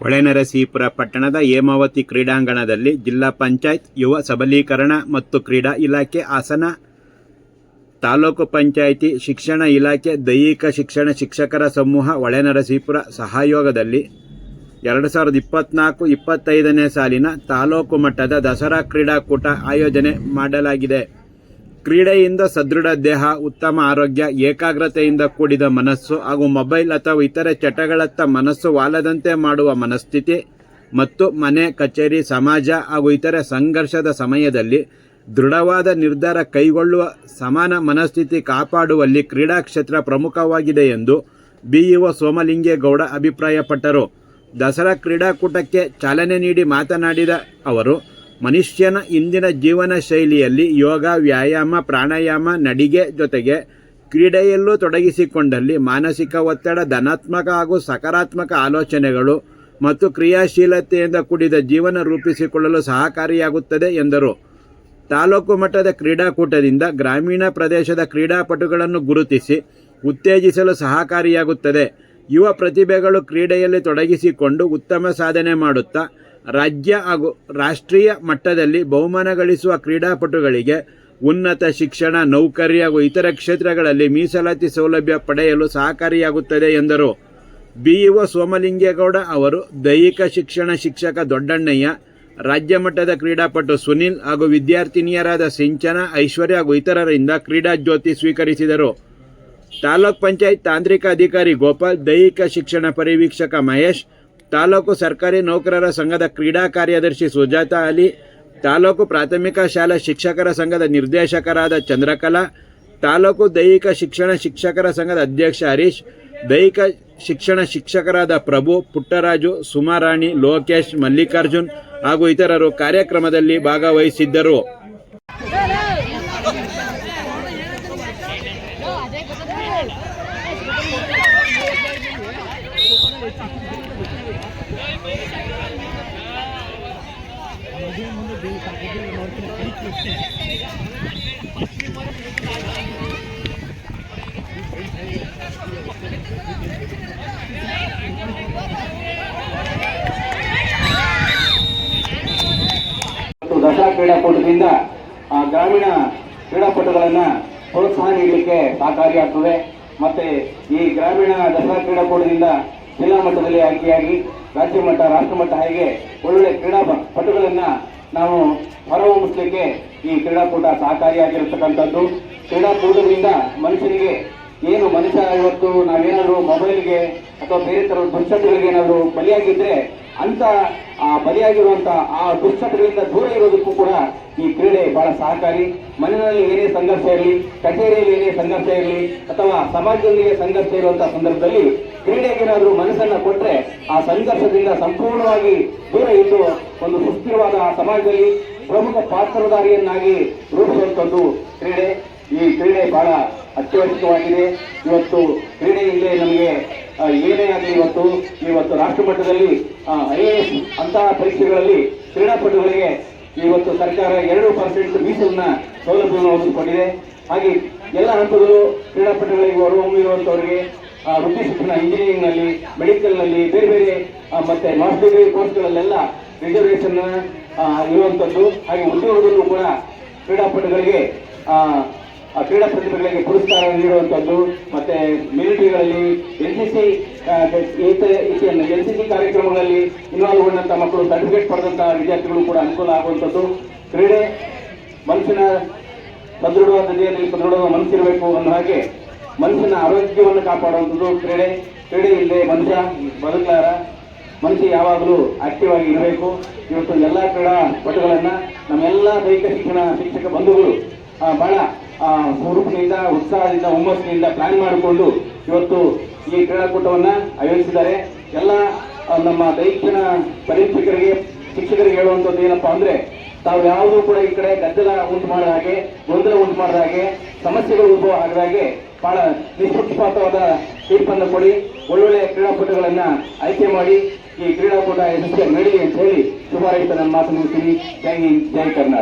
ಹೊಳೆನರಸೀಪುರ ಪಟ್ಟಣದ ಹೇಮಾವತಿ ಕ್ರೀಡಾಂಗಣದಲ್ಲಿ ಜಿಲ್ಲಾ ಪಂಚಾಯತ್ ಯುವ ಸಬಲೀಕರಣ ಮತ್ತು ಕ್ರೀಡಾ ಇಲಾಖೆ ಹಾಸನ, ತಾಲೂಕು ಪಂಚಾಯಿತಿ ಶಿಕ್ಷಣ ಇಲಾಖೆ ದೈಹಿಕ ಶಿಕ್ಷಣ ಶಿಕ್ಷಕರ ಸಮೂಹ ಹೊಳೆನರಸೀಪುರ ಸಹಯೋಗದಲ್ಲಿ 2024-25ನೇ ಸಾಲಿನ ತಾಲೂಕು ಮಟ್ಟದ ದಸರಾ ಕ್ರೀಡಾಕೂಟ ಆಯೋಜನೆ ಮಾಡಲಾಗಿದೆ. ಕ್ರೀಡೆಯಿಂದ ಸದೃಢ ದೇಹ, ಉತ್ತಮ ಆರೋಗ್ಯ, ಏಕಾಗ್ರತೆಯಿಂದ ಕೂಡಿದ ಮನಸ್ಸು ಹಾಗೂ ಮೊಬೈಲ್ ಅಥವಾ ಇತರೆ ಚಟಗಳತ್ತ ಮನಸ್ಸು ವಾಲದಂತೆ ಮಾಡುವ ಮನಸ್ಥಿತಿ ಮತ್ತು ಮನೆ, ಕಚೇರಿ, ಸಮಾಜ ಹಾಗೂ ಇತರೆ ಸಂಘರ್ಷದ ಸಮಯದಲ್ಲಿ ದೃಢವಾದ ನಿರ್ಧಾರ ಕೈಗೊಳ್ಳುವ ಸಮಾನ ಮನಸ್ಥಿತಿ ಕಾಪಾಡುವಲ್ಲಿ ಕ್ರೀಡಾ ಕ್ಷೇತ್ರ ಪ್ರಮುಖವಾಗಿದೆ ಎಂದು ಬಿಇಒ ಸೋಮಲಿಂಗೇಗೌಡ ಅಭಿಪ್ರಾಯಪಟ್ಟರು. ದಸರಾ ಕ್ರೀಡಾಕೂಟಕ್ಕೆ ಚಾಲನೆ ನೀಡಿ ಮಾತನಾಡಿದ ಅವರು, ಮನುಷ್ಯನ ಇಂದಿನ ಜೀವನ ಶೈಲಿಯಲ್ಲಿ ಯೋಗ, ವ್ಯಾಯಾಮ, ಪ್ರಾಣಾಯಾಮ, ನಡಿಗೆ ಜೊತೆಗೆ ಕ್ರೀಡೆಯಲ್ಲೂ ತೊಡಗಿಸಿಕೊಂಡಲ್ಲಿ ಮಾನಸಿಕ ಒತ್ತಡ, ಧನಾತ್ಮಕ ಹಾಗೂ ಸಕಾರಾತ್ಮಕ ಆಲೋಚನೆಗಳು ಮತ್ತು ಕ್ರಿಯಾಶೀಲತೆಯಿಂದ ಕೂಡಿದ ಜೀವನ ರೂಪಿಸಿಕೊಳ್ಳಲು ಸಹಕಾರಿಯಾಗುತ್ತದೆ ಎಂದರು. ತಾಲೂಕು ಮಟ್ಟದ ಕ್ರೀಡಾಕೂಟದಿಂದ ಗ್ರಾಮೀಣ ಪ್ರದೇಶದ ಕ್ರೀಡಾಪಟುಗಳನ್ನು ಗುರುತಿಸಿ ಉತ್ತೇಜಿಸಲು ಸಹಕಾರಿಯಾಗುತ್ತದೆ. ಯುವ ಪ್ರತಿಭೆಗಳು ಕ್ರೀಡೆಯಲ್ಲಿ ತೊಡಗಿಸಿಕೊಂಡು ಉತ್ತಮ ಸಾಧನೆ ಮಾಡುತ್ತಾ ರಾಜ್ಯ ಹಾಗೂ ರಾಷ್ಟ್ರೀಯ ಮಟ್ಟದಲ್ಲಿ ಬಹುಮಾನ ಗಳಿಸುವ ಕ್ರೀಡಾಪಟುಗಳಿಗೆ ಉನ್ನತ ಶಿಕ್ಷಣ, ನೌಕರಿ ಹಾಗೂ ಇತರ ಕ್ಷೇತ್ರಗಳಲ್ಲಿ ಮೀಸಲಾತಿ ಸೌಲಭ್ಯ ಪಡೆಯಲು ಸಹಕಾರಿಯಾಗುತ್ತದೆ ಎಂದರು. ಬಿಇಒ ಸೋಮಲಿಂಗೇಗೌಡ ಅವರು ದೈಹಿಕ ಶಿಕ್ಷಣ ಶಿಕ್ಷಕ ದೊಡ್ಡಣ್ಣಯ್ಯ, ರಾಜ್ಯ ಮಟ್ಟದ ಕ್ರೀಡಾಪಟು ಸುನಿಲ್ ಹಾಗೂ ವಿದ್ಯಾರ್ಥಿನಿಯರಾದ ಸಿಂಚನಾ, ಐಶ್ವರ್ಯ ಹಾಗೂ ಇತರರಿಂದ ಕ್ರೀಡಾ ಜ್ಯೋತಿ ಸ್ವೀಕರಿಸಿದರು. ತಾಲೂಕ್ ಪಂಚಾಯತ್ ತಾಂತ್ರಿಕ ಅಧಿಕಾರಿ ಗೋಪಾಲ್, ದೈಹಿಕ ಶಿಕ್ಷಣ ಪರಿವೀಕ್ಷಕ ಮಹೇಶ್, ತಾಲೂಕು ಸರ್ಕಾರಿ ನೌಕರರ ಸಂಘದ ಕ್ರೀಡಾ ಕಾರ್ಯದರ್ಶಿ ಸುಜಾತಾ ಅಲಿ, ತಾಲೂಕು ಪ್ರಾಥಮಿಕ ಶಾಲಾ ಶಿಕ್ಷಕರ ಸಂಘದ ನಿರ್ದೇಶಕರಾದ ಚಂದ್ರಕಲಾ, ತಾಲೂಕು ದೈಹಿಕ ಶಿಕ್ಷಣ ಶಿಕ್ಷಕರ ಸಂಘದ ಅಧ್ಯಕ್ಷ ಹರೀಶ್, ದೈಹಿಕ ಶಿಕ್ಷಣ ಶಿಕ್ಷಕರಾದ ಪ್ರಭು, ಪುಟ್ಟರಾಜು, ಸುಮಾರಾಣಿ, ಲೋಕೇಶ್, ಮಲ್ಲಿಕಾರ್ಜುನ್ ಹಾಗೂ ಇತರರು ಕಾರ್ಯಕ್ರಮದಲ್ಲಿ ಭಾಗವಹಿಸಿದ್ದರು. ದಸರಾ ಕ್ರೀಡಾಕೂಟದಿಂದ ಗ್ರಾಮೀಣ ಕ್ರೀಡಾಪಟುಗಳನ್ನು ಪ್ರೋತ್ಸಾಹ ನೀಡಲಿಕ್ಕೆ ಸಹಕಾರಿಯಾಗ್ತದೆ. ಮತ್ತೆ ಈ ಗ್ರಾಮೀಣ ದಸರಾ ಕ್ರೀಡಾಕೂಟದಿಂದ ಜಿಲ್ಲಾ ಮಟ್ಟದಲ್ಲಿ ಆಯ್ಕೆಯಾಗಿ ರಾಜ್ಯ ಮಟ್ಟ, ರಾಷ್ಟ್ರ ಮಟ್ಟ ಹಾಗೆ ಒಳ್ಳೊಳ್ಳೆ ಕ್ರೀಡಾಪಟುಗಳನ್ನು ನಾವು ಹೊರಹೊಮ್ಮಿಸಲಿಕ್ಕೆ ಈ ಕ್ರೀಡಾಕೂಟ ಸಹಕಾರಿಯಾಗಿರತಕ್ಕಂಥದ್ದು. ಕ್ರೀಡಾಕೂಟದಿಂದ ಮನುಷ್ಯನಿಗೆ ಏನು ಮನುಷ್ಯ ಇವತ್ತು ನಾವೇನಾದರೂ ಮೊಬೈಲ್ಗೆ ಅಥವಾ ಬೇರೆ ಥರದ ದುಶ್ಚಟಗಳಿಗೆ ಏನಾದರೂ ಬಲಿಯಾಗಿದ್ದರೆ ಅಂತ ಬಲಿಯಾಗಿರುವಂಥ ಆ ದುಶ್ಚಟಗಳಿಂದ ದೂರ ಇರೋದಕ್ಕೂ ಕೂಡ ಈ ಕ್ರೀಡೆ ಬಹಳ ಸಹಕಾರಿ. ಮನೆಯಲ್ಲಿ ಏನೇ ಸಂಘರ್ಷ ಇರಲಿ, ಕಚೇರಿಯಲ್ಲಿ ಏನೇ ಸಂಘರ್ಷ ಇರಲಿ ಅಥವಾ ಸಮಾಜದೊಂದಿಗೆ ಸಂಘರ್ಷ ಇರುವಂತಹ ಸಂದರ್ಭದಲ್ಲಿ ಕ್ರೀಡೆಗೆ ಏನಾದರೂ ಮನಸ್ಸನ್ನು ಕೊಟ್ಟರೆ ಆ ಸಂಘರ್ಷದಿಂದ ಸಂಪೂರ್ಣವಾಗಿ ದೂರ ಇದ್ದು ಒಂದು ಸುಸ್ಥಿರವಾದ ಸಮಾಜದಲ್ಲಿ ಪ್ರಮುಖ ಪಾತ್ರಧಾರಿಯನ್ನಾಗಿ ರೂಪಿಸುವಂಥದ್ದು ಕ್ರೀಡೆ. ಈ ಕ್ರೀಡೆ ಬಹಳ ಅತ್ಯವಶ್ಯಕವಾಗಿದೆ. ಇವತ್ತು ಕ್ರೀಡೆಯಿಂದಲೇ ನಮಗೆ ಏನೇ ಆಗಲಿ ಇವತ್ತು ರಾಷ್ಟ್ರ ಮಟ್ಟದಲ್ಲಿ IAS ಅಂತಹ ಪರೀಕ್ಷೆಗಳಲ್ಲಿ ಕ್ರೀಡಾಪಟುಗಳಿಗೆ ಇವತ್ತು ಸರ್ಕಾರ 2% ಮೀಸಲನ್ನ ಸೌಲಭ್ಯವನ್ನು ಒದಗಿಸಿಕೊಂಡಿದೆ. ಹಾಗೆ ಎಲ್ಲ ಹಂತದಲ್ಲೂ ಕ್ರೀಡಾಪಟುಗಳಿಗೆ ಹೊರಹೊಮ್ಮಿರುವಂಥವರಿಗೆ ವೃತ್ತಿ ಶಿಕ್ಷಣ, ಇಂಜಿನಿಯರಿಂಗ್ನಲ್ಲಿ, ಮೆಡಿಕಲ್ನಲ್ಲಿ, ಬೇರೆ ಬೇರೆ ಮತ್ತೆ ಮಾಸ್ಟರ್ ಡಿಗ್ರಿ ಕೋರ್ಸ್ಗಳಲ್ಲೆಲ್ಲ ರಿಸರ್ವೇಷನ್ ಇರುವಂಥದ್ದು. ಹಾಗೆ ಉದ್ಯೋಗದಲ್ಲೂ ಕೂಡ ಕ್ರೀಡಾಪಟುಗಳಿಗೆ ಕ್ರೀಡಾ ಪ್ರತಿಭೆಗಳಿಗೆ ಪುರಸ್ಕಾರ ನೀಡುವಂಥದ್ದು. ಮತ್ತೆ ಮಿಲಿಟರಿಗಳಲ್ಲಿ NCC ಕಾರ್ಯಕ್ರಮಗಳಲ್ಲಿ ಇನ್ವಾಲ್ವ್ ಆದಂಥ ಮಕ್ಕಳು ಸರ್ಟಿಫಿಕೇಟ್ ಪಡೆದಂತಹ ವಿದ್ಯಾರ್ಥಿಗಳು ಕೂಡ ಅನುಕೂಲ ಆಗುವಂಥದ್ದು. ಕ್ರೀಡೆ ಮನುಷ್ಯನ ಸದೃಢವಾದ ದೇಹದಲ್ಲಿ ಸದೃಢವಾದ ಮನಸ್ಸಿರಬೇಕು ಅನ್ನೋ ಹಾಗೆ ಮನುಷ್ಯನ ಆರೋಗ್ಯವನ್ನು ಕಾಪಾಡುವಂಥದ್ದು ಕ್ರೀಡೆ. ಕ್ರೀಡೆ ಇಲ್ಲದೆ ಮನುಷ್ಯ ಬದುಕಲಾರ. ಮನುಷ್ಯ ಯಾವಾಗಲೂ ಆಕ್ಟಿವ್ ಆಗಿ ಇರಬೇಕು. ಇವತ್ತು ಎಲ್ಲ ಕ್ರೀಡಾಪಟುಗಳನ್ನು ನಮ್ಮೆಲ್ಲ ದೈಹಿಕ ಶಿಕ್ಷಣ ಶಿಕ್ಷಕ ಬಂಧುಗಳು ಬಹಳ ಹುರುಪಿನಿಂದ, ಉತ್ಸಾಹದಿಂದ, ಹುಮ್ಮಸ್ಸಿನಿಂದ ಪ್ಲಾನ್ ಮಾಡಿಕೊಂಡು ಇವತ್ತು ಈ ಕ್ರೀಡಾಕೂಟವನ್ನು ಆಯೋಜಿಸಿದ್ದಾರೆ. ಎಲ್ಲ ನಮ್ಮ ದೈಹಿಕ ಪರೀಕ್ಷಕರಿಗೆ, ಶಿಕ್ಷಕರಿಗೆ ಹೇಳುವಂಥದ್ದು ಏನಪ್ಪಾ ಅಂದರೆ, ತಾವು ಯಾವುದೂ ಕೂಡ ಈ ಕಡೆ ಗದ್ದಲ ಉಂಟು ಮಾಡಿದ ಹಾಗೆ, ಗೊಂದಲ ಉಂಟು ಮಾಡಿದ ಹಾಗೆ, ಸಮಸ್ಯೆಗಳು ಉದ್ಭವ ಆಗದ ಹಾಗೆ ಬಹಳ ನಿಷ್ಪಕ್ಷಪಾತವಾದ ತೀರ್ಪನ್ನು ಕೊಡಿ. ಒಳ್ಳೊಳ್ಳೆ ಕ್ರೀಡಾಪಟುಗಳನ್ನು ಆಯ್ಕೆ ಮಾಡಿ ಈ ಕ್ರೀಡಾಕೂಟ ಯಶಸ್ವಿಯಾಗಿ ನಡೀಲಿ ಅಂತ ಹೇಳಿ ಶುಭಾರೈಸ್ತಾ ನನ್ನ ಮಾತು ಮುಗಿಸ್ತೀನಿ. ಜೈ ಹಿಂದ್, ಜೈ ಕರ್ನಾಟಕ.